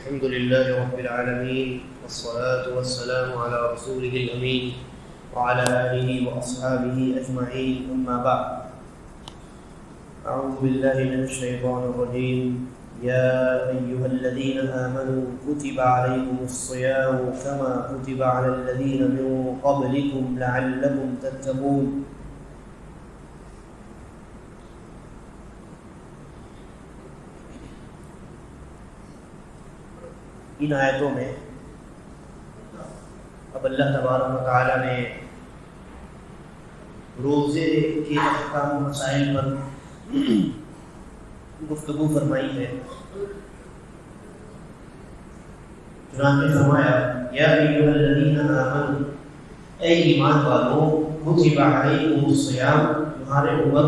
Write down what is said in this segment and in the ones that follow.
الحمد لله رب العالمين والصلاة والسلام على رسوله الأمين وعلى آله وأصحابه أجمعين أما بعد أعوذ بالله من الشيطان الرجيم يا أيها الذين آمنوا كتب عليكم الصيام كما كتب على الذين من قبلكم لعلكم تتقون. ان آیتوں میں اب اللہ تبارک و تعالیٰ نے روزے کے احکام و مسائل پر گفتگو فرمائی ہے. چنانچہ فرمایا یا ایھا الذین آمنوا، اے ایمان والوں، کتب علیکم الصیام، تمہارے اوپر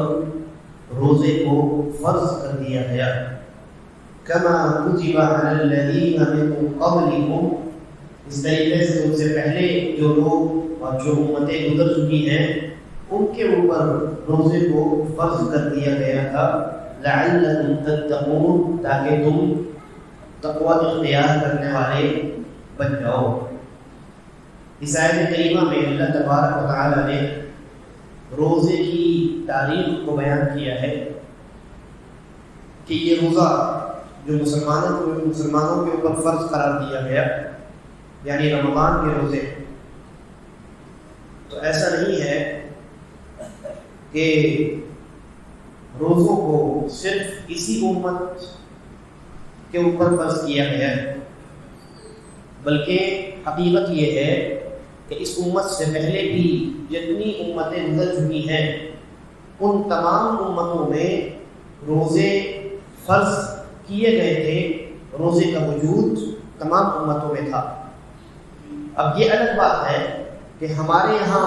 روزے کو فرض کر دیا گیا. کما کتب علی الذین من قبلکم، اس طریقے سے تم سے پہلے جو لوگ اور جو امتیں گزر چکی ہیں ان کے اوپر روزے کو فرض کر دیا گیا تھا. لعلکم تتقون، تاکہ تم تقوی اختیار کرنے والے بن جاؤ. اس آیت کریمہ میں اللہ تبارک و تعالی نے روزے کی تاریخ کو بیان کیا ہے کہ یہ روزہ جو مسلمانوں کے اوپر فرض قرار دیا گیا، یعنی رمضان کے روزے، تو ایسا نہیں ہے کہ روزوں کو صرف اسی امت کے اوپر فرض کیا گیا ہے، بلکہ حقیقت یہ ہے کہ اس امت سے پہلے بھی جتنی امتیں گزر چکی ہیں ان تمام امتوں میں روزے فرض کیے گئے تھے. روزے کا وجود تمام امتوں میں تھا. اب یہ الگ بات ہے کہ ہمارے یہاں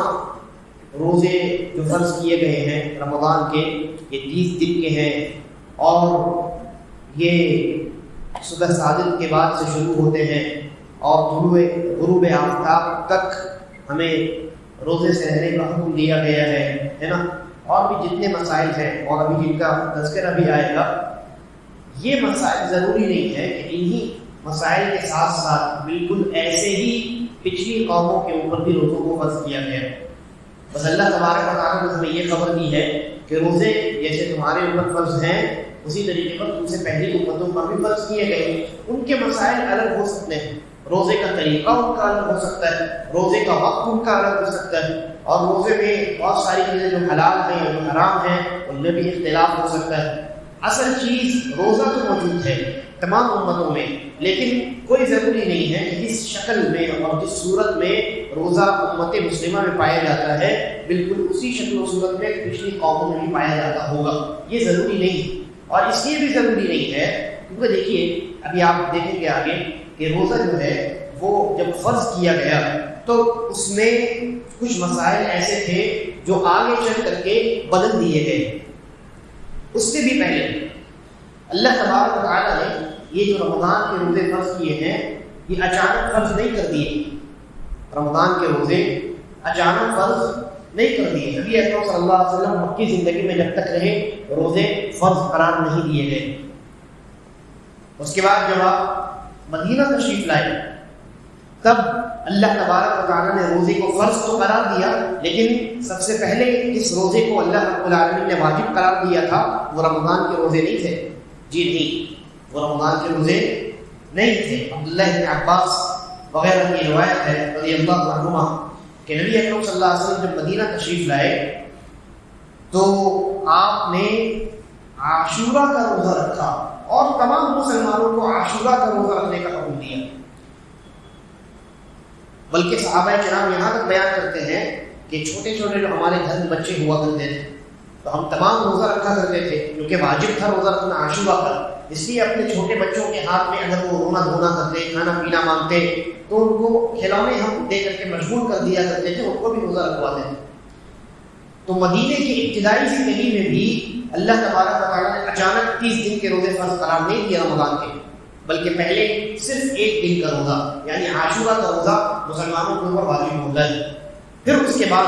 روزے جو فرض کیے گئے ہیں رمضان کے، یہ 30 دن کے ہیں اور یہ صبح صادق کے بعد سے شروع ہوتے ہیں اور غروب آفتاب تک ہمیں روزے سے رہنے کا حکم دیا گیا ہے نا. اور بھی جتنے مسائل ہیں اور ابھی جن کا تذکرہ بھی آئے گا، یہ مسائل ضروری نہیں ہے کہ انہی مسائل کے ساتھ ساتھ بالکل ایسے ہی پچھلی قوموں کے اوپر بھی روزوں کو فرض کیا گیا. بس اللہ تبارک و تعالیٰ نے ہمیں یہ خبر دی ہے کہ روزے جیسے تمہارے اوپر فرض ہیں اسی طریقے پر تم سے پہلی امتوں پر بھی فرض کیے گئے. ان کے مسائل الگ ہو سکتے ہیں، روزے کا طریقہ ان کا الگ ہو سکتا ہے، روزے کا وقت ان کا الگ ہو سکتا ہے، اور روزے میں بہت ساری چیزیں جو حلال ہیں جو حرام ہیں ان میں بھی اختلاف ہو سکتا ہے. اصل چیز روزہ تو موجود ہے تمام امتوں میں، لیکن کوئی ضروری نہیں ہے کہ جس شکل میں اور جس صورت میں روزہ امت مسلمہ میں پایا جاتا ہے بالکل اسی شکل و صورت میں پچھلی قوموں میں بھی پایا جاتا ہوگا. یہ ضروری نہیں، اور اس لیے بھی ضروری نہیں ہے کیونکہ دیکھیے ابھی آپ دیکھیں گے آگے کہ روزہ جو ہے وہ جب فرض کیا گیا تو اس میں کچھ مسائل ایسے تھے جو آگے چل کر کے بدل دیے گئے. اس سے بھی پہلے اللہ تبارک و تعالیٰ نے یہ جو رمضان کے روزے فرض کیے ہیں یہ اچانک فرض نہیں کر دیے. رمضان کے روزے اچانک فرض نہیں کر دیے. نبی اکرم صلی اللہ علیہ وسلم مکی زندگی میں جب تک رہے روزے فرض قرار نہیں دیے گئے. اس کے بعد جب آپ مدینہ تشریف لائے تب اللہ تبارک و تعالیٰ نے روزے کو فرض تو قرار دیا، لیکن سب سے پہلے اس روزے کو اللہ رب العالمین نے واجب قرار دیا تھا وہ رمضان کے روزے نہیں تھے. جی نہیں، وہ رمضان کے روزے نہیں تھے. عبداللہ بن عباس وغیرہ کی روایت ہے رضی اللہ عنہما کہ نبی اکرم صلی اللہ علیہ وسلم جب مدینہ تشریف لائے تو آپ نے عاشورہ کا روزہ رکھا اور تمام مسلمانوں کو عاشورہ کا روزہ رکھنے کا حکم دیا. بلکہ صحابہ کرام یہاں تک بیان کرتے ہیں کہ چھوٹے چھوٹے جو ہمارے گھر میں بچے ہوا کرتے تھے تو ہم تمام روزہ رکھا کرتے تھے کیونکہ واجب تھا روزہ رکھنا عاشورہ پر. اس لیے اپنے چھوٹے بچوں کے ہاتھ میں اگر وہ رونا دھونا کرتے، کھانا پینا مانگتے تو ان کو کھلونے ہم دے کر کے مجبور کر دیا کرتے تھے، ان کو بھی روزہ رکھواتے تھے. تو مدینے کی ابتدائی زندگی میں بھی اللہ تبارک و تعالیٰ نے اچانک 30 دن کے روزے فرض قرار نہیں دیا رمضان کے، بلکہ پہلے صرف 1 دن کا روزہ یعنی عاشورہ کا روزہ مسلمانوں کے اوپر واجب ہو گیا. پھر اس کے بعد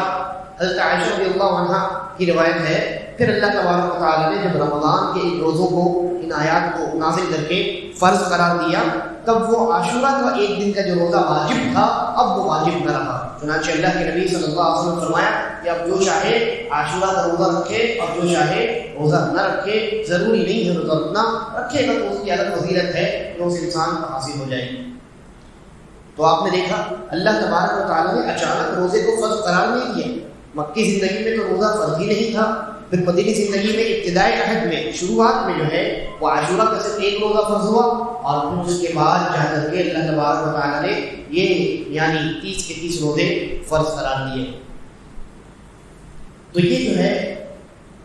حضرت عائشہ رضی اللہ عنہا کی روایت ہے پھر اللہ تبارک و تعالیٰ نے جب رمضان کے ان روزوں کو ان آیات کو نازل کر کے فرض قرار دیا تب وہ عاشورہ کا ایک دن کا جو روزہ واجب تھا اب وہ واجب نہ رہا. چنانچہ اللہ کے نبی صلی اللہ علیہ وسلم نے فرمایا کہ اب جو چاہے عاشورہ کا روزہ رکھے اور جو چاہے روزہ نہ رکھے، ضروری نہیں ہے روزہ رکھنا، رکھے گا تو اس کی الگ فضیلت ہے جو اس انسان کو حاصل ہو جائے گی. تو آپ نے دیکھا اللہ تبارک و تعالیٰ نے اچانک روزے کو فرض قرار نہیں دیا. مکی زندگی میں تو روزہ فرض ہی نہیں تھا، پھر مدینی زندگی میں ابتدائی عہد میں شروعات میں جو ہے وہ عاشورہ کا صرف ایک روزہ فرض ہوا، اور پھر اس کے بعد جا کر کے اللہ تبارک و تعالیٰ نے یہ یعنی 30 کے 30 روزے فرض قرار دیے. تو یہ جو ہے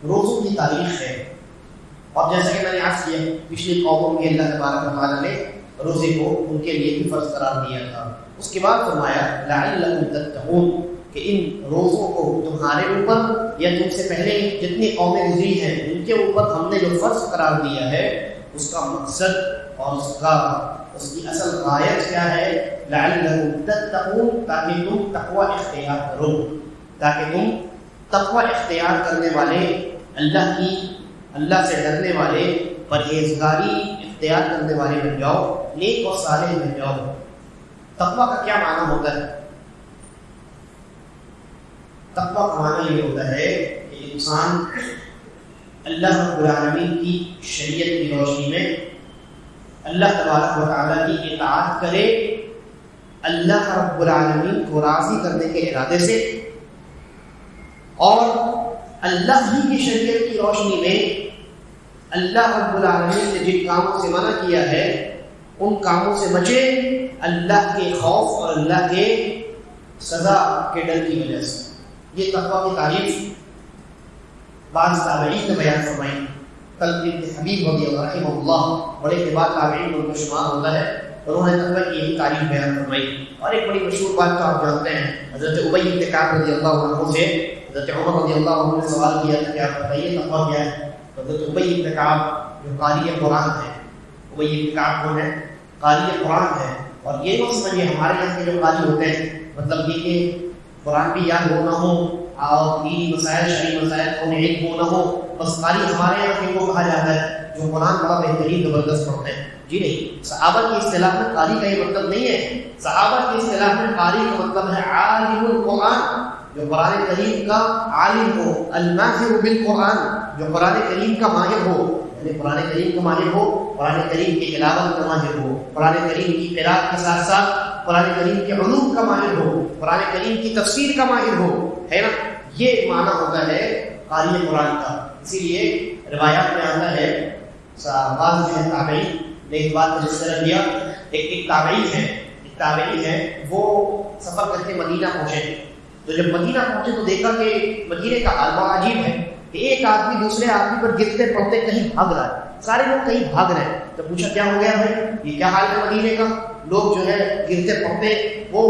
روزوں کی تاریخ ہے. اور جیسا کہ میں نے عرض کیا پچھلی قوموں کے اللہ تبارک و تعالیٰ نے روزے کو ان کے لیے بھی فرض قرار دیا تھا. اس کے بعد فرمایا لعلکم تتقون کہ ان روزوں کو تمہارے اوپر یا تم سے پہلے جتنی قومیں گزری ہیں ان کے اوپر ہم نے جو فرض قرار دیا ہے اس کا مقصد اور اس کی اصل غایت کیا ہے؟ لعلکم تتقون، تاکہ تم تقوی اختیار کرو، تاکہ تم تقوی اختیار کرنے والے، اللہ سے ڈرنے والے، پرہیزگاری اختیار کرنے والے بن جاؤ، نیک اور صالح بن جاؤ. تقوی کا کیا معنی ہوتا ہے؟ تقوی کا معنی یہ ہوتا ہے کہ انسان اللہ رب العالمین کی شریعت کی روشنی میں اللہ تبارک و تعالیٰ کی اطاعت کرے، اللہ رب العالمین کو راضی کرنے کے ارادے سے، اور اللہ ہی کی شریعت کی روشنی میں اللہ رب العالمین نے جن کاموں سے منع کیا ہے ان کاموں سے بچے، اللہ کے خوف اور اللہ کے سزا کے ڈر کی وجہ سے. یہ تقوی کی تعریف بعض تابعین نے بیان فرمائی. طلق بن حبیب رضی اللہ رحمہ اللہ بڑے کے بعد تابعین ان کو شمار ہوتا ہے، انہوں نے تقوی کی یہی تعریف بیان فرمائی. اور ایک بڑی مشہور بات تو آپ جانتے ہیں، حضرت ابی بن کعب رضی اللہ عنہ سے حضرت عمر رضی اللہ عنہ نے سوال کیا تھا کہ آپ بتائیے تقوی کیا ہے. حضرت ابی بن کعب جو قاری قرآن ہے، ابی بن کعب کون ہے؟ قاری قرآن ہے. اور یہ مت سمجھیے ہمارے یہاں کے جو قاری ہوتے ہیں مطلب یہ کہ قرآن بھی یاد ہونا ہو اور دینی مسائل شرعی مسائل کو علم ہونا ہو، بس قاری ہمارے یہاں کے کو کہا جاتا ہے جو قرآن بڑا بہترین زبردست پڑھتے ہیں. جی نہیں، صحابہ کی اصطلاح میں قاری کا یہ مطلب نہیں ہے. صحابہ کی اصطلاح میں قاری کا مطلب ہے عالم القرآن، جو قرآن کریم کا عالم ہو، الماہر بالقرآن، جو قرآن کریم کا ماہر ہو، یعنی قرآن کریم کا ماہر ہو، قرآن کریم کی تلاوت کا ماہر ہو، قرآن کریم کی قراءت کے ساتھ ساتھ قرآن کریم کے علوم کا ماہر ہو، قرآن کریم کی تفسیر کا ماہر ہو، ہے نا. یہ معنی ہوتا ہے قاری قرآن کا. اسی لیے روایات میں آتا ہے بعض جو ہے تابعین نے اس بات کو جس طرح کیا. ایک تابعی ہے وہ سفر کر کے مدینہ پہنچے. تو جب مدینہ پہنچے تو دیکھا کہ مدینے کا حال بڑا عجیب ہے کہ ایک آدمی دوسرے آدمی پر گرتے پڑتے کہیں بھاگ رہا ہے، سارے لوگ کہیں بھاگ رہے ہیں. تو پوچھا کیا ہو گیا ہے، یہ کیا حال ہے مدینے کا؟ لوگ جو ہے گرتے پڑتے وہ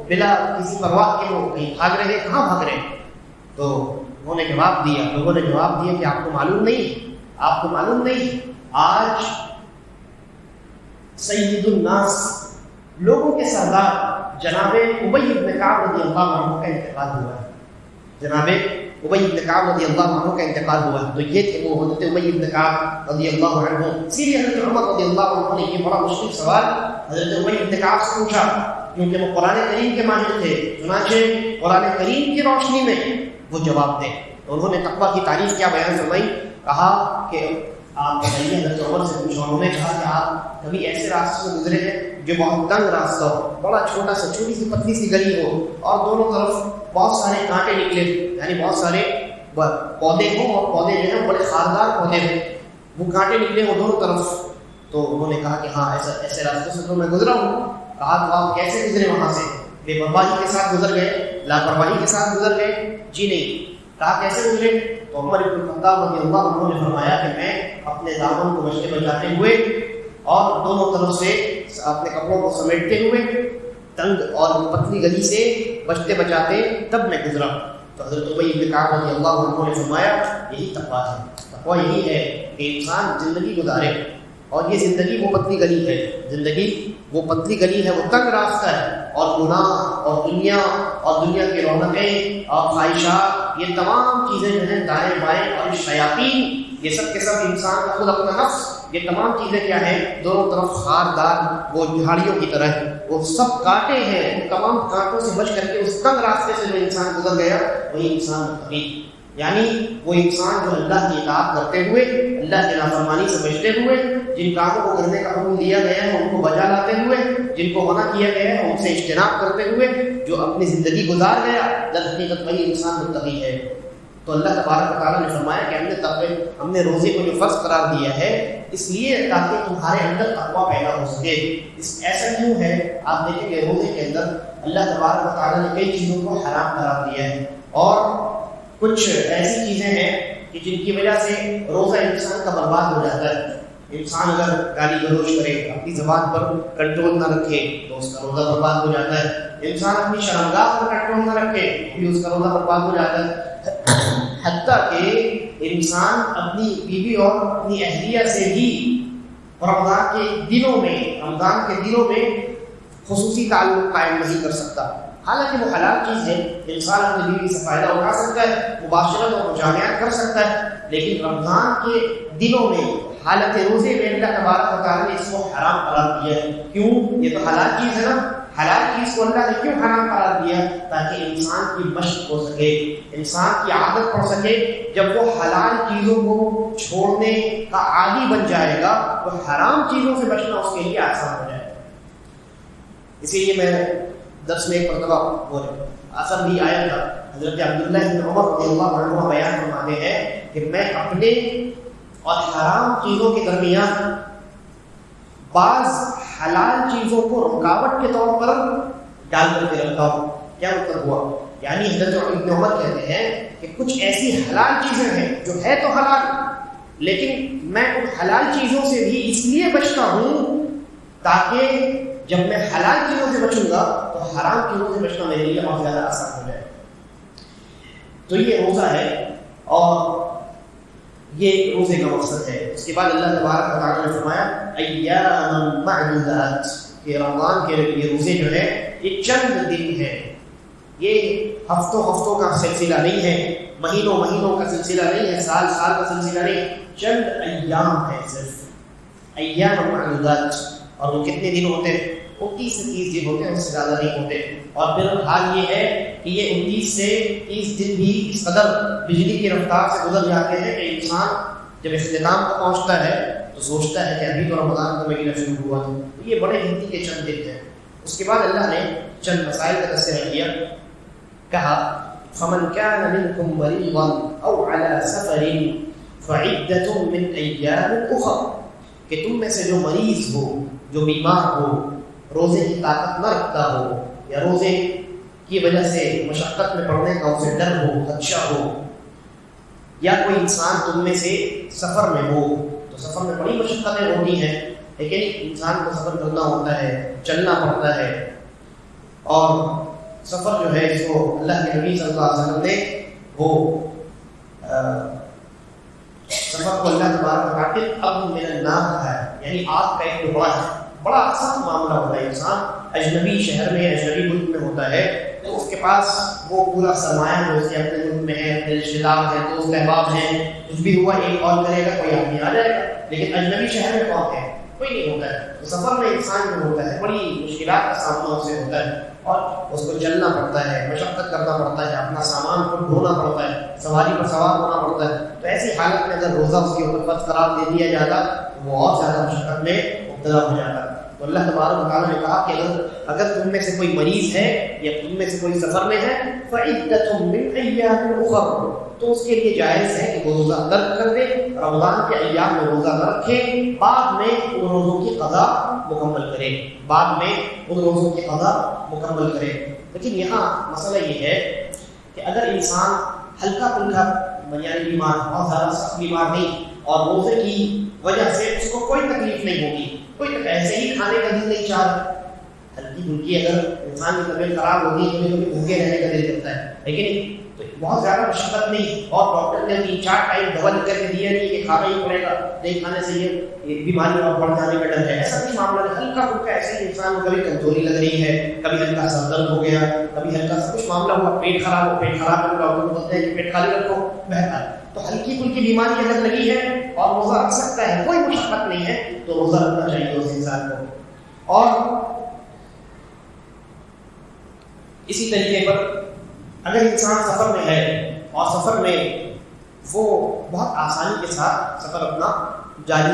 بلا کسی پرواہ کے وہ کہیں بھاگ رہے ہیں، کہاں بھاگ رہے ہیں؟ تو انہوں نے جواب دیا، لوگوں نے جواب دیا کہ آپ کو معلوم نہیں آج سید الناس لوگوں کے سردار جناب ابی بن کعب رضی اللہ عنہ کا انتقال ہوا ہے. جناب ابی بن کعب رضی اللہ عنہ کا انتقال ہوا ہے. تو یہ تھے وہ حضرت ابی بن کعب رضی اللہ عنہ. اسی لیے حضرت عمر رضی اللہ عنہ نے یہ بڑا مشکل سوال حضرت ابی بن کعب سے پوچھا، کیونکہ وہ قرآن کریم کے ماہر تھے. چنانچہ قرآن کریم کی روشنی میں وہ جواب دیں. انہوں نے تقویٰ کی تعریف کیا بیان فرمائی، کہا کہ آپ بتائیے، حضرت عمر سے پوچھا. انہوں نے کہا کہ آپ کبھی ایسے راستے سے گزرے ہیں جو بہت تنگ راستہ ہو، بڑا چھوٹا سا چھوٹی سی پتلی سی گلی ہو اور دونوں طرف بہت سارے کانٹے نکلے، یعنی بہت سارے پودے ہوں اور پودے جو ہیں بڑے خاردار پودے ہوں، وہ کانٹے نکلے ہوں دونوں طرف. تو انہوں نے کہا کہ ہاں ایسے راستے سے تو میں گزرا ہوں. کہا تو آپ کیسے گزرے وہاں سے؟ بے پرواہی کے ساتھ گزر گئے، لاپرواہی کے ساتھ گزر گئے؟ جی نہیں. کہا کیسے گزرے؟ تو عمر بن الخطاب رضی اللہ عنہ نے فرمایا کہ میں اپنے دامن کو بچتے بچاتے ہوئے اور دونوں طرف سے اپنے کپڑوں کو سمیٹتے ہوئے تنگ اور پتلی گلی سے بچتے بچاتے تب میں گزرا. تو حضرت ابی بن کعب رضی اللہ عنہ نے فرمایا یہی تقویٰ ہے. تقویٰ یہی ہے کہ انسان زندگی گزارے، اور یہ زندگی وہ پتلی گلی ہے، زندگی وہ پتلی گلی ہے، وہ تنگ راستہ ہے، اور گناہ اور دنیا کی رونقیں اور خواہشات، یہ تمام چیزیں جو ہیں دائیں بائیں اور شیاطین، یہ سب کے سب انسان کا خود اپنا نفس یہ تمام چیزیں کیا ہیں؟ دونوں طرف خاردار وہ جھاڑیوں کی طرح ہیں، وہ سب کانٹے ہیں، ان تمام کانٹوں سے بچ کر کے اس تنگ راستے سے جو انسان گزر گیا وہی انسان متقی، یعنی وہ انسان جو اللہ کی اطاعت کرتے ہوئے، اللہ کی نافرمانی سے بچتے ہوئے، جن کاموں کو کرنے کا حکم دیا گیا ہے ان کو بجا لاتے ہوئے، جن کو منع کیا گیا ہے ان سے اجتناب کرتے ہوئے جو اپنی زندگی گزار گیا، در حقیقت وہی انسان متقی ہے۔ تو اللہ تبارک و تعالیٰ نے فرمایا کہ ہم نے روزے کو جو فرض قرار دیا ہے اس لیے تاکہ تمہارے اندر تقویٰ پیدا ہو سکے۔ ایسا کیوں ہے؟ آپ دیکھیں کہ روزے کے اندر اللہ تبارک و تعالیٰ نے کئی چیزوں کو حرام قرار دیا ہے، اور کچھ ایسی چیزیں ہیں کہ جن کی وجہ سے روزہ انسان کا برباد ہو جاتا ہے۔ انسان اگر گالی گلوچ کرے، اپنی زبان پر کنٹرول نہ رکھے تو اس کا روزہ برباد ہو جاتا ہے۔ انسان اپنی شرمگاہ پر کنٹرول نہ رکھے بھی اس کا روزہ برباد ہو جاتا ہے۔ حتیٰ کہ انسان اپنی بیوی اور اپنی اہلیہ سے بھی رمضان کے دنوں میں خصوصی تعلق قائم نہیں کر سکتا، حالانکہ وہ حلال چیز ہے، انسان اپنی بیوی سے فائدہ اٹھا سکتا ہے، مباشرت اور مجامعات کر سکتا ہے، لیکن رمضان کے دنوں میں حالت روزے میں اللہ تبارک و تعالیٰ نے اس کو حرام قرار دیا ہے۔ کیوں؟ یہ تو حلال چیز ہے نا، حلال چیز کو اللہ نے کیوں حرام قرار دیا؟ تاکہ انسان کی مشق ہو سکے، انسان کی عادت پڑ سکے۔ جب وہ حلال چیزوں کو چھوڑنے کا عادی بن جائے گا تو حرام چیزوں سے بچنا اس کے لیے آسان ہو جائے گا۔ اسی لیے میں درس میں ایک مرتبہ اثر بھی آیا تھا، حضرت عبداللہ بن عمر رضی اللہ عنہ بیان فرماتے ہیں کہ میں اپنے اور حرام چیزوں کے درمیان بعض حلال چیزوں کو رکاوٹ کے طور پر ڈال کر کے رکھتا ہوں۔ کیا مطلب ہوا؟ یعنی حضرت ابن عمر کہتے ہیں کہ کچھ ایسی حلال چیزیں ہیں جو ہے تو حلال، لیکن میں ان حلال چیزوں سے بھی اس لیے بچتا ہوں تاکہ جب میں حلال چیزوں سے بچوں گا تو حرام چیزوں سے بچنا میرے لیے بہت زیادہ آسان ہو جائے۔ تو یہ روزہ ہے اور یہ روزے کا مقصد ہے۔ اس کے بعد اللہ تبارک و تعالیٰ نے فرمایا ایام معدودات، کہ رمضان کے یہ روزے جو ہے یہ چند دن ہے، یہ ہفتوں کا سلسلہ نہیں ہے، مہینوں کا سلسلہ نہیں ہے، سال کا سلسلہ نہیں، چند ایام ہے، صرف ایام معدودات۔ اور وہ کتنے دن ہوتے ہیں؟ 29 سے 30 دن ہوتے ہیں، اس سے زیادہ نہیں ہوتے۔ اور پھر حال یہ ہے کہ یہ 29 سے 30 دن بھی اس قدر بجلی کی رفتار سے گزر جاتے ہیں کہ انسان جب اختتام کو پہنچتا ہے تو سوچتا ہے کہ ابھی تو رمضان کا مہینہ شروع ہوا ہے۔ تو یہ بڑے گنتی کے چند دن ہیں۔ اس کے بعد اللہ نے چند مسائل کا تذکرہ کیا، کہا فمن كان منكم مريضا او على سفر فعدة من ایام اخر، کہ تم میں سے جو مریض ہو، جو بیمار ہو، روزے کی طاقت نہ رکھتا ہو، یا روزے کی وجہ سے مشقت میں پڑنے کا اسے ڈر ہو، خدشہ ہو، یا کوئی انسان تم میں سے سفر میں ہو، تو سفر میں بڑی مشقتیں ہوتی ہیں، لیکن انسان کو سفر کرنا ہوتا ہے، چلنا پڑتا ہے، اور سفر جو ہے اس کو اللہ کے نبی صلی اللہ علیہ وسلم نے وہ سفر کو اللہ تبارک و تعالیٰ اب من النار کہا ہے، یعنی آگ کا ایک ٹکڑا ہے، بڑا سخت معاملہ ہوتا ہے۔ انسان اجنبی شہر میں، اجنبی ملک میں ہوتا ہے تو اس کے پاس وہ پورا سرمایہ جو اس کے اپنے ملک میں ہے، اپنے رشتے دار ہیں، دوست احباب ہیں، کچھ بھی ہوا ایک کال کرے گا، کوئی آدمی آ جائے گا، لیکن اجنبی شہر میں کون ہے؟ کوئی نہیں ہوتا ہے۔ تو سفر میں انسان جو ہوتا ہے بڑی مشکلات کا سامنا اسے ہوتا ہے، اور اس کو چلنا پڑتا ہے، مشقت کرنا پڑتا ہے، اپنا سامان کو ڈھونا پڑتا ہے، سواری پر سوار ہونا پڑتا ہے۔ تو ایسی حالت میں اگر روزہ اس کے اوپر فرض قرار دے دیا جاتا تو وہ اور زیادہ مشقت میں مبتلا ہو جاتا۔ تو اللہ تبارک و تعالیٰ نے کہا کہ اگر تم میں سے کوئی مریض ہے یا تم میں سے کوئی سفر میں ہے فعدۃ من ایام اخر، تو اس کے لیے جائز ہے کہ وہ روزہ ترک کر دے، رمضان کے ایام میں روزہ نہ رکھے، بعد میں ان روزوں کی قضا مکمل کرے، لیکن یہاں مسئلہ یہ ہے کہ اگر انسان ہلکا پھلکا یعنی بیمار، بہت زیادہ سخت بیمار نہیں، اور روزے کی وجہ سے اس کو کوئی تکلیف نہیں ہوگی، کوئی ایسے ہی کھانے کا دل نہیں چاہ رہا، ہلکی پھلکی اگر انسان کی طبیعت خراب ہوگی تو کبھی بھوکے رہنے کا دل کرتا ہے، لیکن بہت زیادہ مشقت نہیں، اور ڈاکٹر نے 3-4 ٹائم دوا لکھ کر کے دیا نہیں کہ کھانا ہی پڑے گا، نہیں کھانے سے یہ بیماری اور بڑھ جانے کا ڈر ہے، ایسا کوئی معاملہ نہیں، ہلکا پھلکا ایسے ہی انسان کو کبھی کمزوری لگ رہی ہے، کبھی ہلکا سر درد ہو گیا، کبھی ہلکا سا کچھ معاملہ ہوا، پیٹ خراب ہے، ڈاکٹر بولتے ہیں کہ پیٹ خالی رکھو، بہتر۔ تو ہلکی پھلکی بیماری اگر لگی ہے اور روزہ رکھ سکتا ہے، کوئی مشقت نہیں ہے، تو روزہ رکھنا چاہیے اس انسان کو۔ اور اسی طریقے پر اگر انسان سفر میں ہے اور سفر میں وہ بہت آسانی کے ساتھ سفر اپنا جاری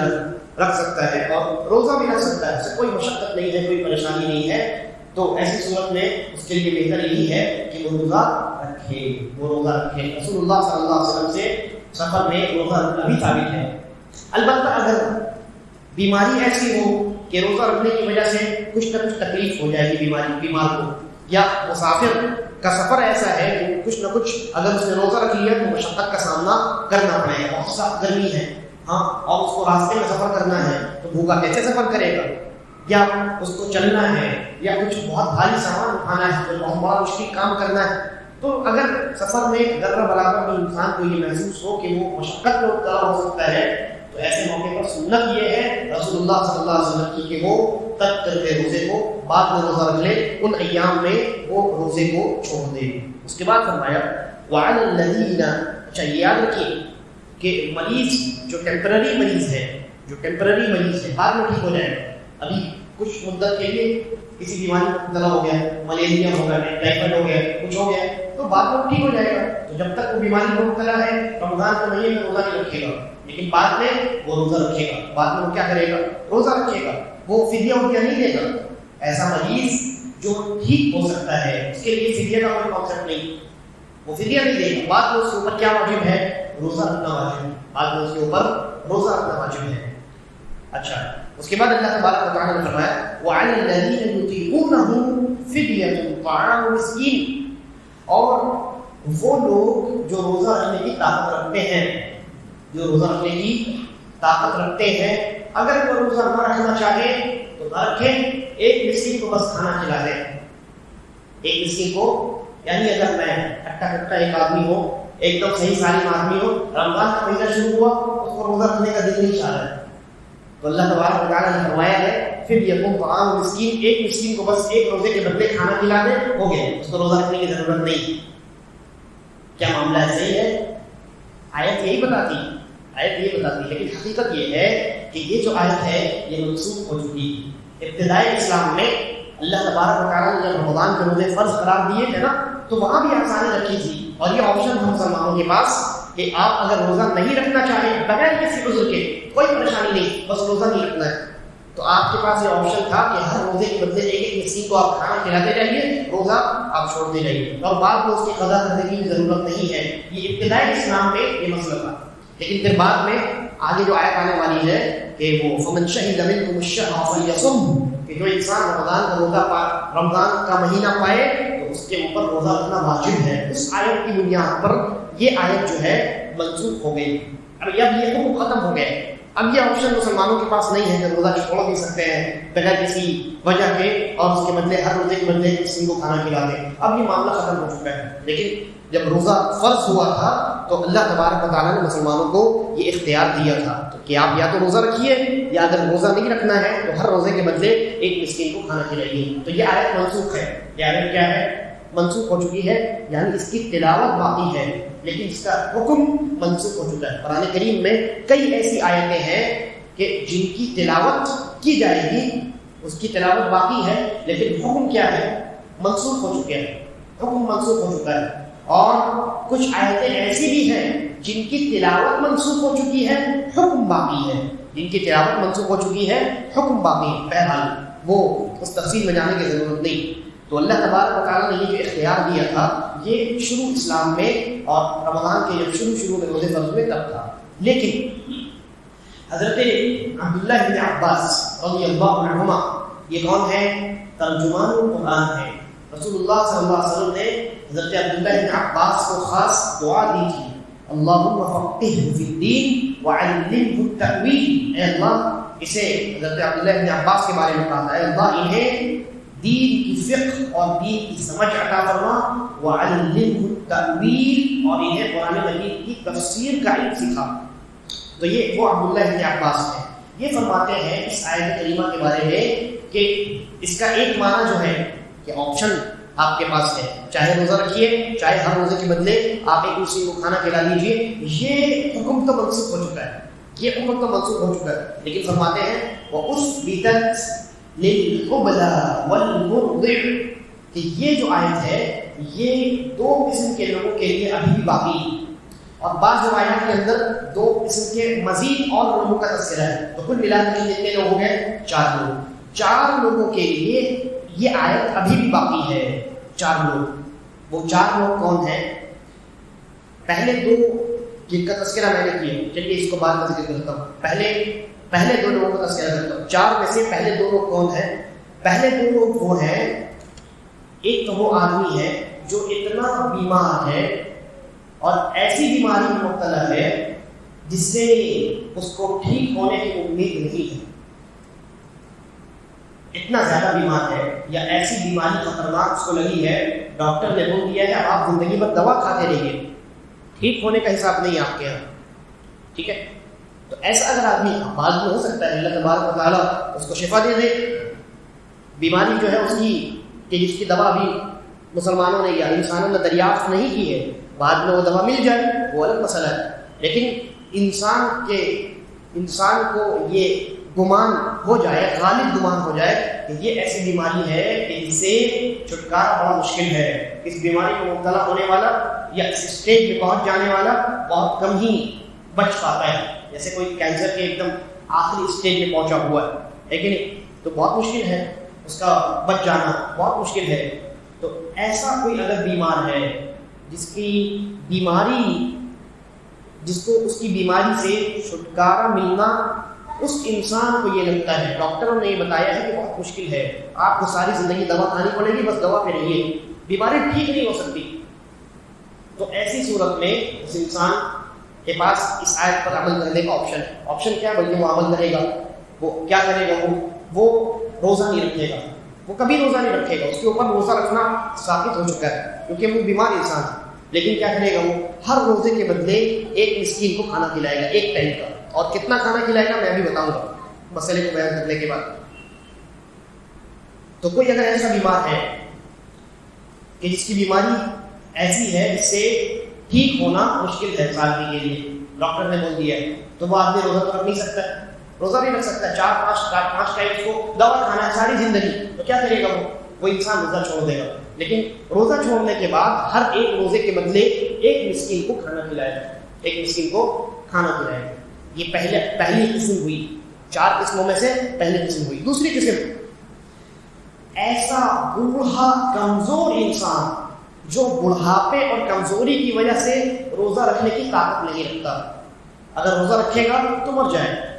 رکھ سکتا ہے اور روزہ بھی رکھ سکتا ہے، اس سے کوئی مشقت نہیں ہے، کوئی پریشانی نہیں ہے، تو ایسی صورت میں اس کے لیے بہتر یہی ہے کہ وہ روزہ رکھے، وہ روزہ رکھے۔ رسول اللہ صلی اللہ علیہ وسلم سے سفر میں روزہ رکھنا بھی ثابت ہے۔ البتہ اگر بیماری ایسی ہو کہ روزہ رکھنے کی وجہ سے کچھ نہ کچھ تکلیف ہو جائے گی بیمار کو، یا مسافر کا سفر ایسا ہے کہ کچھ نہ کچھ اگر اس نے روزہ رکھ لیا تو مشقت کا سامنا کرنا پڑے گا، بہت سخت گرمی ہے، اور اس کو راستے میں سفر کرنا ہے تو بھوکا کیسے سفر کرے گا، یا اس کو چلنا ہے، یا کچھ بہت بھاری سامان اٹھانا ہے، تو بہت بڑا مشکل کام کرنا ہے، تو اگر سفر میں ذرہ برابر میں انسان کو یہ محسوس ہو کہ وہ مشقت میں مبتلا ہو سکتا ہے، تو ایسے موقع پر سنت یہ ہے رسول اللہ صلی اللہ علیہ وسلم کی کہ وہ ترک کر کے روزے کو بعد میں روزہ رکھ لے، ان ایام میں وہ روزے کو چھوڑ دے۔ اس کے بعد فرمایا وعلی الذین، اچھا یاد رکھیے کہ مریض جو ٹیمپرری مریض ہے، بعد میں ٹھیک ہو جائے گا، ابھی کچھ مدت کے لیے کسی بیماری میں مبتلا ہو گیا، ملیریا ہو گیا، ٹائیفائڈ ہو گیا، کچھ ہو گیا، تو بعد میں ٹھیک ہو جائے گا، تو جب تک وہ بیماری میں مبتلا ہے رمضان کے مہینے میں روزہ نہیں رکھے گا، لیکن بعد میں وہ روزہ رکھے گا، بعد میں وہ کیا کرے گا، روزہ رکھے گا، وہ فدیہ نہیں دے گا۔ ایسا مریض جو ٹھیک ہو سکتا ہے اس کے لیے فدیہ کا کوئی کانسیپٹ نہیں، وہ فدیہ نہیں دے گا، بعد میں اس کے اوپر کیا واجب ہے، روزہ رکھنا واجب ہے، بعد میں اس کے اوپر روزہ رکھنا واجب ہے۔ اچھا، اس کے بعد اللہ تبارک و تعالیٰ نے فرمایا وَعَلَى الَّذِينَ يُطِيقُونَهُ فِدْيَةٌ طَعَامُ مِسْكِينٍ، اور وہ لوگ جو روزہ رکھنے کی طاقت رکھتے ہیں، اگر وہ روزہ نہ رکھنا چاہے تو نہ رکھے، ایک مسکین کو بس کھانا کھلا دے، ایک مسکین کو، یعنی اگر میں کٹا ایک آدمی ہو، ایک دم صحیح سالم آدمی ہو، رمضان کا مہینہ شروع ہوا، اس کو روزہ رکھنے کا دل نہیں چاہ رہا ہے، تو اللہ تبارک و تعالیٰ نے فرمایا ہے پھر یقوم طعام مسکین، ایک مسکین کو بس ایک روزے کے بدلے کھانا کھلا دے، ہو گیا، اس کو روزہ رکھنے کی ضرورت نہیں۔ کیا معاملہ ہے؟ صحیح ہے، آیت یہی بتاتی ہے، لیکن حقیقت یہ ہے کہ یہ جو آیت ہے یہ منسوخ ہو چکی ہے۔ ابتدائی اسلام میں اللہ تبارک و تعالیٰ نے جب رمضان کے روزے فرض قرار دیے تھے نا، تو وہاں بھی آسانی رکھی تھی، اور یہ آپشن تھا مسلمانوں کے پاس کہ آپ اگر روزہ نہیں رکھنا چاہیں بغیر کسی عذر کے، کوئی پریشانی نہیں، بس روزہ نہیں رکھنا ہے، تو آپ کے پاس یہ آپشن تھا کہ ہر روزے کے بدلے ایک مسکین کو آپ کھانا کھلاتے جائیے، روزہ آپ چھوڑتے جائیے، اور بعد میں اس کی قضا کرنے کی ضرورت نہیں ہے۔ یہ ابتدائی اسلام میں یہ مسئلہ تھا، لیکن پھر بعد میں آگے جو آیت آنے والی ہے کہ وہ فمن شہد منکم الشہر فلیصم، کہ جو انسان رمضان کا مہینہ پائے تو اس کے اوپر روزہ رکھنا واجب ہے۔ اس آیت کی بنیاد پر یہ آیت جو ہے منسوخ ہو گئی، اب یہ حکم ختم ہو گئے، اب یہ آپشن مسلمانوں کے پاس نہیں ہے کہ روزہ چھوڑ بھی سکتے ہیں بغیر کسی وجہ کے، اور اس کے بدلے ہر روزے کے بدلے کسی کو کھانا کھلا دیں، اب یہ معاملہ ختم ہو چکا ہے۔ لیکن جب روزہ فرض ہوا تھا تو اللہ تبارک و تعالیٰ نے مسلمانوں کو یہ اختیار دیا تھا کہ آپ یا تو روزہ رکھیے، یا اگر روزہ نہیں رکھنا ہے تو ہر روزے کے بدلے ایک مسکین کو کھانا کھلائیے۔ تو یہ آیت منسوخ ہے، یہ آیت کیا ہے، منسوخ ہو چکی ہے، یعنی اس کی تلاوت باقی ہے لیکن اس کا حکم منسوخ ہو چکا ہے۔ قرآن کریم میں کئی ایسی آیتیں ہیں کہ جن کی تلاوت کی جائے گی، اس کی تلاوت باقی ہے، لیکن حکم کیا ہے، منسوخ ہو چکے ہیں، حکم منسوخ ہو چکا ہے۔ اور کچھ آیتیں ایسی بھی ہیں جن کی تلاوت منسوخ ہو چکی ہے، حکم باقی ہے، جن کی تلاوت منسوخ ہو چکی ہے، حکم باقی ہے۔ بہرحال وہ اس تفصیل میں جانے کی ضرورت نہیں۔ تو اللہ تبارک و تعالیٰ نے یہ جو اختیار دیا تھا یہ شروع اسلام میں اور رمضان کے جب شروع میں روزے فرض ہوئے تب تھا۔ لیکن حضرت عبداللہ بن عباس رضی اللہ عنہما، یہ کون ہے، ترجمان القرآن ہے۔ رسول اللہ صلی اللہ علیہ وسلم نے حضرت عبداللہ بن عباس کو خاص دعا دی تھی، اللہم فقہہ فی الدین وعلمہ التأویل، اے اللہ، اسے حضرت عبداللہ بن عباس کے بارے میں کہا ہے، اللہ انہیں دین کی فقہ اور دین کی سمجھ عطا فرما، وعلمہ التأویل، اور انہیں قرآن مجید کی تفسیر کا علم سکھا۔ تو یہ وہ عبداللہ بن عباس ہیں، یہ فرماتے ہیں اس آیت کریمہ کے بارے میں کہ اس کا ایک معنی جو ہے کہ آپشن آپ کے پاس ہے، چاہے روزہ رکھیے، چاہے ہر روزے کے بدلے آپ ایک مسلم کو کھانا کھلا دیجیے، یہ حکم تو منسوخ ہو چکا ہے، یہ عمر تو منسوخ ہو چکا ہے، لیکن فرماتے ہیں وَأُثْبِتَتْ لِلْحُبْلَى وَالْمُرْضِعِ کہ یہ جو آیت ہے یہ دو قسم کے لوگوں کے لیے ابھی بھی باقی ہے، اور بعض روایات کے اندر دو قسم کے مزید اور لوگوں کا تذکرہ ہے، تو کل ملا کر کتنے لوگ ہو گئے؟ 4 لوگ. 4 لوگوں کے لیے یہ آیت ابھی بھی باقی ہے. 4 لوگ، وہ 4 لوگ کون ہیں؟ پہلے 2 جن کا تذکرہ میں نے کیا، چلیے اس کو بعد میں ذکر کرتا ہوں. پہلے 2 لوگوں کا تذکرہ کرتا ہوں. 4 میں سے پہلے 2 لوگ کون ہیں؟ پہلے 2 لوگ وہ ہیں، ایک تو وہ آدمی ہے جو اتنا بیمار ہے اور ایسی بیماری میں مبتلا ہے جس سے اس کو ٹھیک ہونے کی امید نہیں ہے. اتنا زیادہ بیمار ہے یا ایسی بیماری خطرناک اس کو لگی ہے، ڈاکٹر نے بول دیا ہے آپ زندگی بھر دوا کھاتے رہیے، ٹھیک ہونے کا حساب نہیں آپ کے یہاں. ٹھیک ہے، تو ایسا اگر آدمی بعد میں ہو سکتا ہے اللہ تبارک و تعالیٰ اس کو شفا دے دے، بیماری جو ہے اس کی کہ جس کی دوا بھی مسلمانوں نے یا انسانوں نے دریافت نہیں کی ہے، بعد میں وہ دوا مل جائے وہ الگ مسئلہ ہے. لیکن انسان کو یہ گمان ہو جائے، غالب گمان ہو جائے کہ یہ ایسی بیماری ہے کہ جس سے چھٹکارا بڑا مشکل ہے، اس بیماری کو مبتلا ہونے والا یا اس اسٹیج میں پہنچ جانے والا بہت کم ہی بچ پاتا ہے. جیسے کوئی کینسر کے ایک دم آخری اسٹیج میں پہنچا ہوا ہے کہ نہیں، تو بہت مشکل ہے اس کا بچ جانا، بہت مشکل ہے. تو ایسا کوئی اگر بیمار ہے جس کو اس کی بیماری سے چھٹکارا ملنا اس انسان کو یہ لگتا ہے، ڈاکٹروں نے یہ بتایا ہے کہ بہت مشکل ہے، آپ کو ساری زندگی دوا کھانی پڑے گی، بس دوا پہ رہیے، بیماری ٹھیک نہیں ہو سکتی، تو ایسی صورت میں اس انسان کے پاس اس آیت پر عمل کرنے کا آپشن ہے. آپشن کیا؟ بلکہ وہ عمل کرے گا. وہ کیا کرے گا؟ وہ روزہ نہیں رکھے گا، وہ کبھی روزہ نہیں رکھے گا، اس کے اوپر روزہ رکھنا ثابت ہو چکا ہے کیونکہ وہ بیمار انسان ہے. لیکن کیا کرے گا؟ وہ ہر روزے کے بدلے ایک مسکین کو کھانا کھلائے گا، ایک ٹائم کا. اور کتنا کھانا کھلائے گا میں بھی بتاؤں گا مسئلے کو بیان کرنے کے بعد. تو کوئی اگر ایسا بیمار ہے کہ جس کی بیماری ایسی ہے جس سے ٹھیک ہونا مشکل ہے سال کے لیے، ڈاکٹر نے بول دیا ہے، تو وہ آدمی روزہ تو رکھ نہیں سکتا ہے، روزہ نہیں رکھ سکتا ہے. 4-5 ٹائم کو دوا کھانا ہے ساری زندگی، تو کیا کرے گا؟ وہ انسان روزہ چھوڑ دے گا. لیکن روزہ چھوڑنے کے بعد ہر ایک روزے کے بدلے ایک مسکین کو کھانا کھلائے گا، ایک مسکین کو کھانا کھلائے گا. یہ پہلی قسم ہوئی، 4 قسموں میں سے پہلی قسم ہوئی. دوسری قسم، ایسا بوڑھا کمزور انسان جو بڑھاپے اور کمزوری کی وجہ سے روزہ رکھنے کی طاقت نہیں رکھتا. اگر روزہ رکھے گا تو مر جائے گا،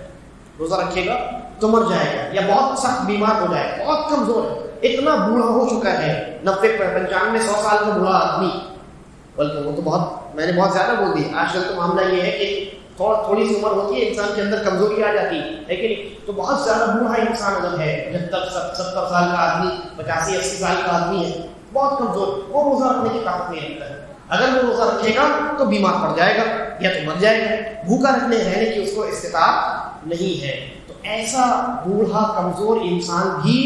روزہ رکھے گا تو مر جائے گا، یا بہت سخت بیمار ہو جائے گا، بہت کمزور ہے، اتنا بوڑھا ہو چکا ہے، 90-95-100 سال کا بوڑھا آدمی. بلکہ وہ تو میں نے بہت زیادہ بول دی. آج کل تو معاملہ یہ ہے کہ تھوڑی سی عمر ہوتی ہے انسان کے اندر کمزوری آ جاتی ہے کہ نہیں، تو بہت زیادہ بوڑھا انسان اگر ہے، جب تک 70 سال کا آدمی، 85-80 سال کا آدمی ہے، بہت کمزور، وہ روزہ رکھنے کی طاقت نہیں رکھتا ہے. اگر وہ روزہ رکھے گا تو بیمار پڑ جائے گا یا تو مر جائے گا، بھوکا رہنے کی اس کو استطاعت نہیں ہے. تو ایسا بوڑھا کمزور انسان بھی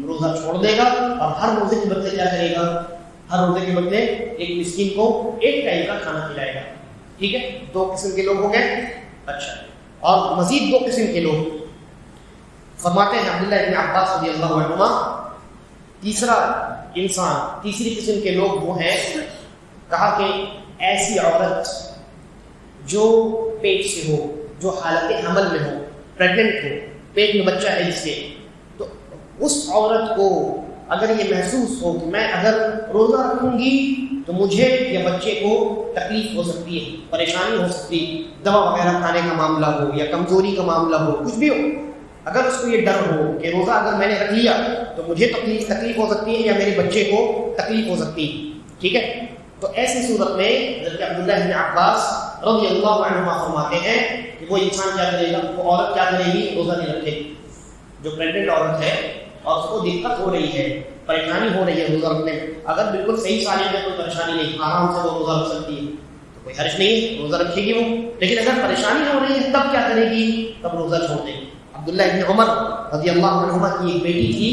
روزہ چھوڑ دے گا اور ہر روزے کے بدلے کیا کرے گا؟ ہر روزے کے بدلے ایک مسکین کو ایک ٹائم کا کھانا کھلائے گا. ٹھیک ہے، 2 قسم کے لوگ ہو گئے. اچھا، اور مزید 2 قسم کے لوگ فرماتے ہیں عبداللہ ابن عباس رضی اللہ عنہما، تیسری قسم کے لوگ وہ ہیں، کہا کہ ایسی عورت جو پیٹ سے ہو، جو حالت حمل میں ہو، پریگننٹ ہو، پیٹ میں بچہ ہے جس کے، تو اس عورت کو اگر یہ محسوس ہو کہ میں اگر روزہ رکھوں گی تو مجھے یا بچے کو تکلیف ہو سکتی ہے، پریشانی ہو سکتی ہے، دوا وغیرہ کھانے کا معاملہ ہو یا کمزوری کا معاملہ ہو، کچھ بھی ہو، اگر اس کو یہ ڈر ہو کہ روزہ اگر میں نے رکھ لیا تو مجھے تکلیف ہو سکتی ہے یا میرے بچے کو تکلیف ہو سکتی ہے. ٹھیک ہے، تو ایسی صورت میں حضرت عبداللہ ابن عباس رضی اللہ عنہما فرماتے ہیں کہ وہ انسان کیا کرے گا، وہ عورت کیا کرے گی؟ روزہ نہیں رکھے گی. جو پریگننٹ عورت ہے اور اس کو دقت ہو رہی ہے، پریشانی ہو رہی ہے روزہ رکھنے میں، اگر بالکل صحیح سالم میں کوئی پریشانی نہیں، آرام سے وہ روزہ رکھ سکتی ہے تو کوئی حرج نہیں، روزہ رکھے گی وہ. لیکن اگر پریشانی ہو رہی ہے تب کیا کرے گی؟ تب روزہ چھوڑ دے گی. عبداللہ ابن عمر رضی اللہ عنہما کی ایک بیٹی تھی،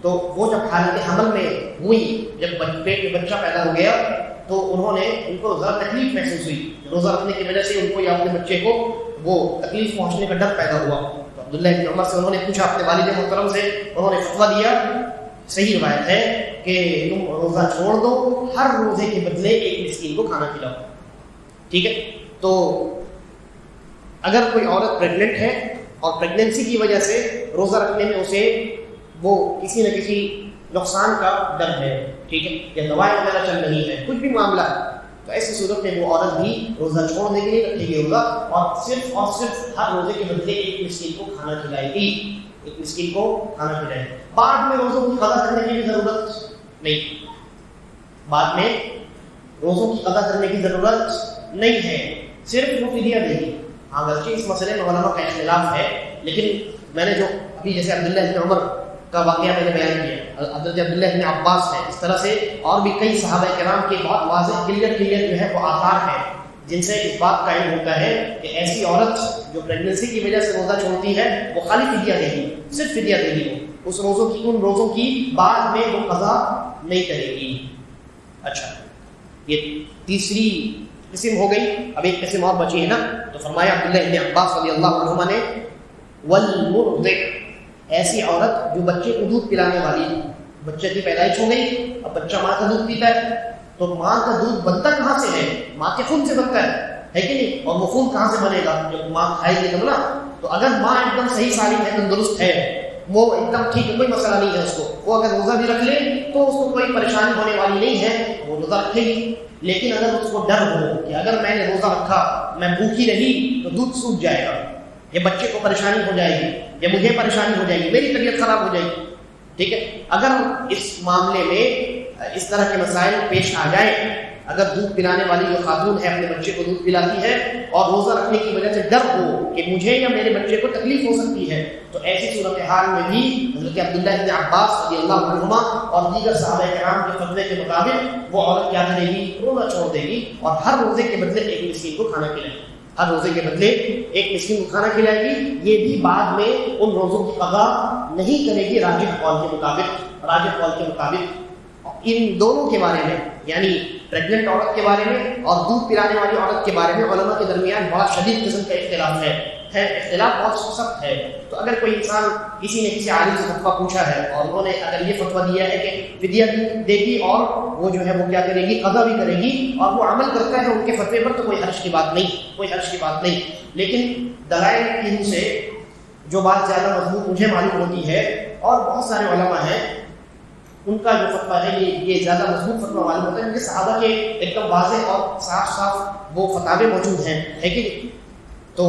تو وہ جب حالت حمل میں ہوئی، جب پیٹ میں بچہ پیدا ہو گیا تو ان کو ذرا تکلیف محسوس ہوئی، روزہ رکھنے کی وجہ سے ان کو یا اپنے بچے کو وہ تکلیف پہنچنے کا ڈر پیدا ہوا. تو عبداللہ ابن عمر سے انہوں نے پوچھا اپنے والد محترم سے، انہوں نے فتویٰ دیا، صحیح روایت ہے کہ تم روزہ چھوڑ دو، ہر روزے کے بدلے ایک مسکین کو کھانا کھلاؤ. ٹھیک ہے. تو اگر کوئی عورت پریگننٹ ہے اور پریگننسی کی وجہ سے روزہ رکھنے میں اسے وہ کسی نہ کسی نقصان کا ڈر ہے، ٹھیک ہے، یا دوائیں وغیرہ چل رہی ہے، کچھ بھی معاملہ ہے، تو ایسی صورت میں وہ عورت بھی روزہ چھوڑنے کے لیے رکھے گی روزہ، اور صرف ہر روزے کے بدلے ایک مسکین کو کھانا کھلائے گی، ایک مسکین کو کھانا کھلائے گی. بعد میں روزوں کی قضا کرنے کی بھی ضرورت نہیں، بعد میں روزوں کی قضا کرنے کی ضرورت نہیں ہے، صرف وہ فدیہ دے گی. اگرچہ اس مسئلے میں علماء کا اختلاف ہے، لیکن میں نے جو ابھی جیسے عبداللہ ابن عمر کا واقعہ میں نے بیان کیا، حضرت عبداللہ ابن عباس ہے، اس طرح سے اور بھی کئی صحابہ کرام کے بہت واضح کلیئر جو ہے وہ آثار ہیں جن سے اس بات کا علم ہوتا ہے کہ ایسی عورت جو پریگننسی کی وجہ سے روزہ چھوڑتی ہے وہ خالی فدیہ دے گی، صرف فدیہ دے گی، اس ان روزوں کی بعد میں وہ قضا نہیں کرے گی. اچھا، یہ تیسری قسم ہو گئی. اب ایک قسم اور بچی ہے نا، تو فرمایا عبداللہ ابن عباس رضی اللہ عنہما نے، والمرضع، ایسی عورت جو بچے کو دودھ پلانے والی ہے، بچے کی پیدائش ہو گئی، اب بچہ ماں کا دودھ پیتا ہے، تو ماں کا دودھ بنتا کہاں سے ہے؟ ماں کے خون سے بنتا ہے کہ نہیں؟ اور وہ خون کہاں سے بنے گا؟ جب ماں کھائے گی تب نا. تو اگر ماں ایک دم صحیح سالم ہے، تندرست ہے، وہ ایک دم ٹھیک ہے، کوئی مسئلہ نہیں ہے اس کو، وہ اگر روزہ بھی رکھ لے تو اس کو کوئی پریشانی ہونے والی نہیں ہے، وہ روزہ رکھے گی. لیکن اگر اس کو ڈر ہو کہ اگر میں نے روزہ رکھا، میں بھوکی رہی تو دودھ سوکھ جائے گا، یا بچے کو پریشانی ہو جائے گی، یا مجھے پریشانی ہو جائے گی، میری طبیعت خراب ہو جائے گی، ٹھیک ہے، اگر اس معاملے میں اس طرح کے مسائل پیش آ جائیں، اگر دودھ پلانے والی جو خاتون ہے اپنے بچے کو دودھ پلاتی ہے اور روزہ رکھنے کی وجہ سے ڈر ہو کہ مجھے یا میرے بچے کو تکلیف ہو سکتی ہے، تو ایسی صورتحال میں بھی حضرت عبداللہ ابن عباس رضی اللہ عنہما اور دیگر صحابہ کرام کے فتوے کے مطابق وہ عورت کیا کرے گی؟ روزہ چھوڑ دے گی اور ہر روزے کے بدلے ایک مسکین کو کھانا کھلائے گی، ہر روزے کے بدلے ایک مسکین کو کھانا کھلائے گی. یہ بھی بعد میں ان روزوں کی قضا نہیں کرے گی راجح قول کے مطابق. ان دونوں کے بارے میں، یعنی پریگننٹ عورت کے بارے میں اور دودھ پلانے والی عورت کے بارے میں علماء کے درمیان بہت شدید قسم کا اختلاف ہے، اختلاف بہت سخت ہے. تو اگر کوئی انسان کسی نے کسی عالم سے فتویٰ پوچھا ہے اور انہوں نے اگر یہ فتویٰ دیا ہے کہ فدیہ دے گی اور وہ جو ہے وہ کیا کرے گی؟ قضا بھی کرے گی، اور وہ عمل کرتا ہے ان کے فتوے پر، تو کوئی حرج کی بات نہیں. لیکن دلائل کی سے جو بات زیادہ مضبوط مجھے معلوم ہوتی ہے، اور بہت سارے علماء ہیں ان کا جو فتویٰ ہے یہ زیادہ مضبوط فتویٰ معلوم ہوتا ہے، کیونکہ صحابہ کے ایک دم واضح اور صاف وہ فتاوے موجود ہیں، ہے کہ نہیں؟ تو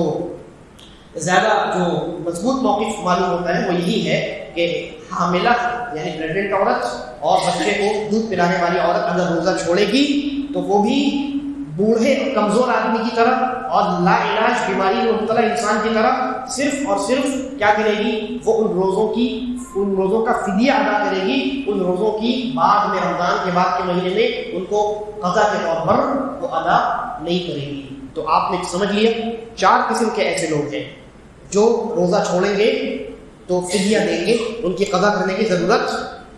زیادہ جو مضبوط موقف معلوم ہوتا ہے وہ یہی ہے کہ حاملہ یعنی پریگننٹ عورت اور بچے کو دودھ پلانے والی عورت اگر روزہ چھوڑے گی تو وہ بھی بوڑھے کمزور آدمی کی طرح اور لا علاج بیماری میں مبتلا انسان کی طرح صرف اور صرف کیا کرے گی؟ وہ ان روزوں کا فدیہ ادا کرے گی، ان روزوں کی بعد میں رمضان کے بعد کے مہینے میں ان کو قضا کے طور پر وہ ادا نہیں کرے گی. تو آپ نے سمجھ لیا 4 قسم کے ایسے لوگ ہیں جو روزہ چھوڑیں گے تو فدیہ دیں گے، ان کی قضا کرنے کی ضرورت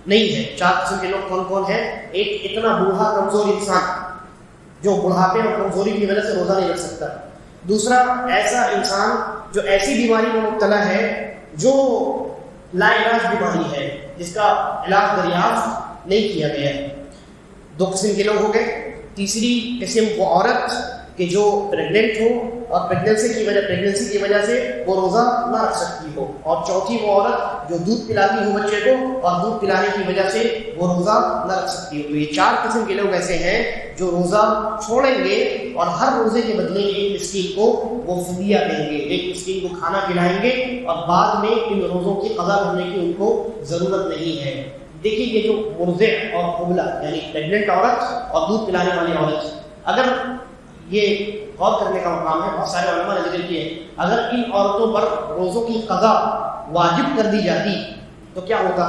نہیں ہے. 4 قسم کے لوگ کون کون ہیں؟ ایک اتنا بوڑھا کمزور انسان جو بڑھاپے اور کمزوری کی وجہ سے روزہ نہیں رکھ سکتا. دوسرا ایسا انسان جو ایسی بیماری میں مبتلا ہے جو لا علاج بیماری ہے، جس کا علاج دریافت نہیں کیا گیا ہے. 2 قسم کے لوگ ہو گئے. تیسری قسم وہ عورت کہ جو پریگننٹ ہو اور پریگننسی کی وجہ سے وہ روزہ نہ رکھ سکتی ہو. اور چوتھی وہ عورت جو دودھ پلاتی ہو بچے کو اور دودھ پلانے کی وجہ سے وہ روزہ نہ رکھ سکتی ہو. تو یہ 4 قسم کے لوگ ایسے ہیں جو روزہ چھوڑیں گے اور ہر روزے کے بدلے ایک مسکین کو وہ فدیہ دیں گے، ایک مسکین کو کھانا کھلائیں گے، اور بعد میں ان روزوں کی قضا کرنے کی ان کو ضرورت نہیں ہے. دیکھیے یہ جو مرضع اور حبلہ یعنی پریگننٹ عورت اور دودھ پلانے والی عورت، اگر یہ غور کرنے کا مقام ہے، بہت سارے علماء نے ذکر کیے، اگر ان عورتوں پر روزوں کی قضا واجب کر دی جاتی تو کیا ہوتا؟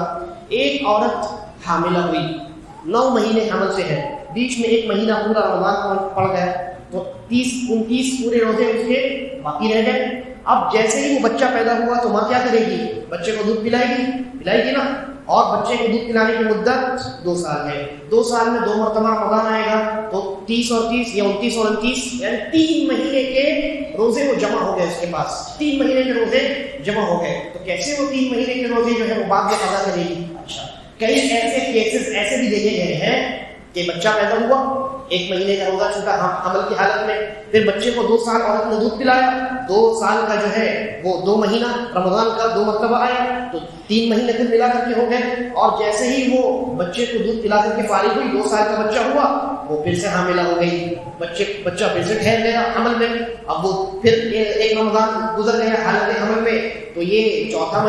ایک عورت حاملہ ہوئی، 9 مہینے حمل سے ہے، بیچ میں 1 مہینہ پورا رمضان پڑ گیا، تو 29 پورے روزے اس کے باقی رہ گئے. اب جیسے ہی وہ بچہ پیدا ہوا تو ماں کیا کرے گی؟ بچے کو دودھ پلائے گی نا. اور بچے کو دودھ پلانے کی مدت 2 سال ہے. 2 سال میں 2 مرتبہ رمضان آئے گا تو 30 اور 30 یا 29 اور 29 یعنی 3 مہینے کے روزے وہ جمع ہو گئے اس کے پاس. 3 مہینے کے روزے جمع ہو گئے. تو کیسے وہ 3 مہینے کے روزے جو ہے وہ بعد میں قضا کرے گی؟ اچھا کئی ایسے کیسز ایسے بھی دیکھے گئے ہیں کہ بچہ پیدا ہوا 1 مہینے کا روزہ چھوٹا حمل کی حالت میں, پھر بچے کو 2 سال عورت نے دودھ پلایا, 2 سال کا جو ہے وہ 2 مہینہ رمضان کا 2 مرتبہ آیا تو 3 مہینے پھر ملا کر کے ہو گئے. اور جیسے ہی وہ بچے کو دودھ پلا کر کے فارغ ہوئی 2 سال کا بچہ ہوا وہ پھر سے حاملہ ہو گئی, بچہ پھر سے ٹھہر گیا حمل میں. اب وہ پھر 1 رمضان گزر گیا حالت حمل میں, تو یہ چوتھا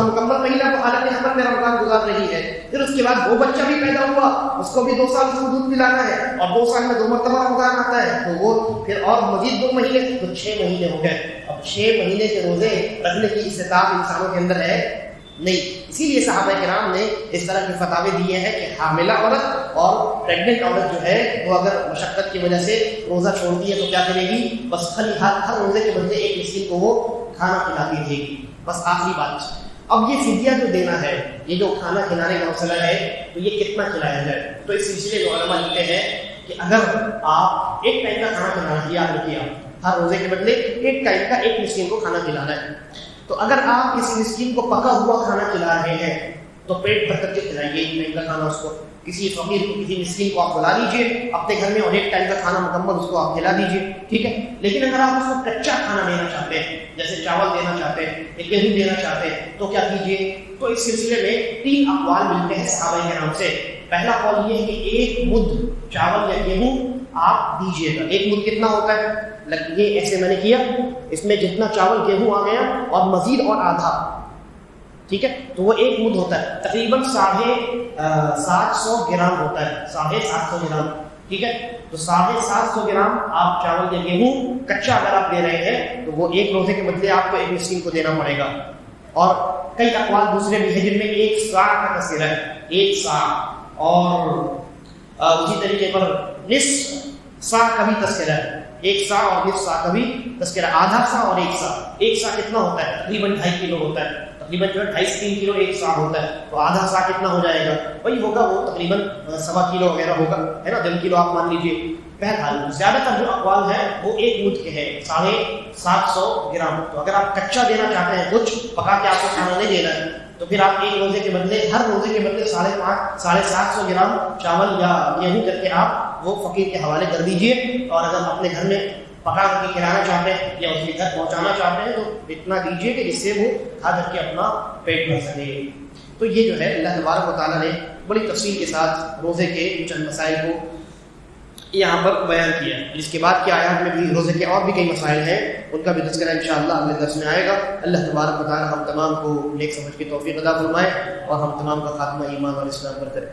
مکمل مہینہ کو حالت حمل میں رمضان گزار رہی ہے. پھر اس کے بعد وہ بچہ بھی پیدا ہوا, اس کو بھی 2 سال اس کو دودھ پلانا ہے اور 2 سال میں 2 مرتبہ رمضان آتا ہے تو وہ پھر اور مزید 2 مہینے تو 6 مہینے ہو گئے. اب 6 مہینے کے روزے رکھنے کی استطاعت انسانوں کے اندر ہے نہیں. اسی لیے صحابہ کرام نے اس طرح کے فتاوے دیے ہیں کہ حاملہ عورت اور پریگننٹ عورت جو ہے وہ اگر مشقت کی وجہ سے روزہ چھوڑتی ہے تو کیا کرے گی؟ بس ہر روزے کے بدلے ایک مسکین کو وہ کھانا کھلاتی رہے گی. بس آخری بات. اب یہ فدیہ جو دینا ہے, یہ جو کھانا کھلانے کا مسئلہ ہے, تو یہ کتنا کھلایا جائے؟ تو اس سلسلے میں علماء لکھتے ہیں کہ اگر آپ 1 ٹائم کا کھانا کھلانا یاد رکھیے, ہر روزے کے بدلے 1 ٹائم کا ایک مسکین کو کھانا کھلانا ہے, تو اگر آپ کسی مسکین کو پکا ہوا کھانا کھلا رہے ہیں تو پیٹ بھر کر کے کھلائیے 1 ٹائم کا کھانا. اس کو کسی فقیر کو کسی مسکین کو آپ بلا لیجیے اپنے گھر میں اور 1 ٹائم کا کھانا مکمل اس کو آپ کھلا دیجیے, ٹھیک ہے. لیکن اگر آپ اس کو کچا کھانا دینا چاہتے ہیں, جیسے چاول دینا چاہتے ہیں یا گیہوں دینا چاہتے ہیں, تو کیا کیجیے؟ تو اس سلسلے میں 3 اقوال ملتے ہیں صحابہ کرام سے. پہلا قول یہ ہے کہ 1 مد چاول یا گیہوں آپ دیجیے گا. 1 مد کتنا ہوتا ہے؟ یہ ایسے میں نے کیا, اس میں جتنا چاول گیہوں آ گیا اور مزید اور آدھا, ٹھیک ہے, تو وہ 1 مد ہوتا ہے, تقریباً 750 گرام ہوتا ہے, 750 گرام, ٹھیک ہے. تو 750 گرام آپ چاول یا گیہوں کچا اگر آپ دے رہے ہیں تو وہ 1 روزے کے بدلے آپ کو 1 مسکین کو دینا پڑے گا. اور کئی اقوال دوسرے بھی ہیں جن میں 1 سا کا تذکرہ ہے, 1 سا, اور اسی طریقے پر نصف سا کا بھی تذکرہ ہے, 1 سا اور نصف سا کا بھی تذکرہ, آدھا سا اور 1 سا. 1 سا کتنا ہوتا ہے؟ تقریباً 2.5 کلو ہوتا ہے, تقریباً جو ہے 2.5-3 کلو 1 سا ہوتا ہے. تو آدھا سا کتنا ہو جائے گا؟ وہی ہوگا وہ تقریباً 1.25 کلو وغیرہ ہوگا, ہے نا, 1.5 کلو آپ مان لیجیے. بہرحال زیادہ تر جو اقوال ہیں وہ 1 مد کے ہیں, 750 گرام. تو اگر آپ کچا دینا چاہتے ہیں, کچھ پکا کے آپ کو کھانا نہیں دینا ہے, تو پھر آپ 1 روزے کے بدلے ہر روزے کے بدلے 750 گرام چاول یا گیہوں کر کے آپ وہ فقیر کے حوالے کر دیجئے. اور اگر اپنے گھر میں پکا کر کے کھلانا چاہتے ہیں یا اس کے گھر پہنچانا چاہتے ہیں تو اتنا دیجیے کہ جس سے وہ کھا کر کے اپنا پیٹ بھر سکے. تو یہ جو ہے اللہ تبارک و تعالیٰ نے بڑی تفصیل کے ساتھ روزے کے چند مسائل کو یہاں پر بیان کیا. اس کے بعد کی آیات میں بھی روزے کے اور بھی کئی مسائل ہیں, ان کا بھی تذکرہ انشاءاللہ اگلے درس میں آئے گا. اللہ تبارک و تعالیٰ ہم تمام کو نیک سمجھ کی توفیق عطا فرمائے اور ہم تمام کا خاتمہ ایمان اور اسلام پر کرے.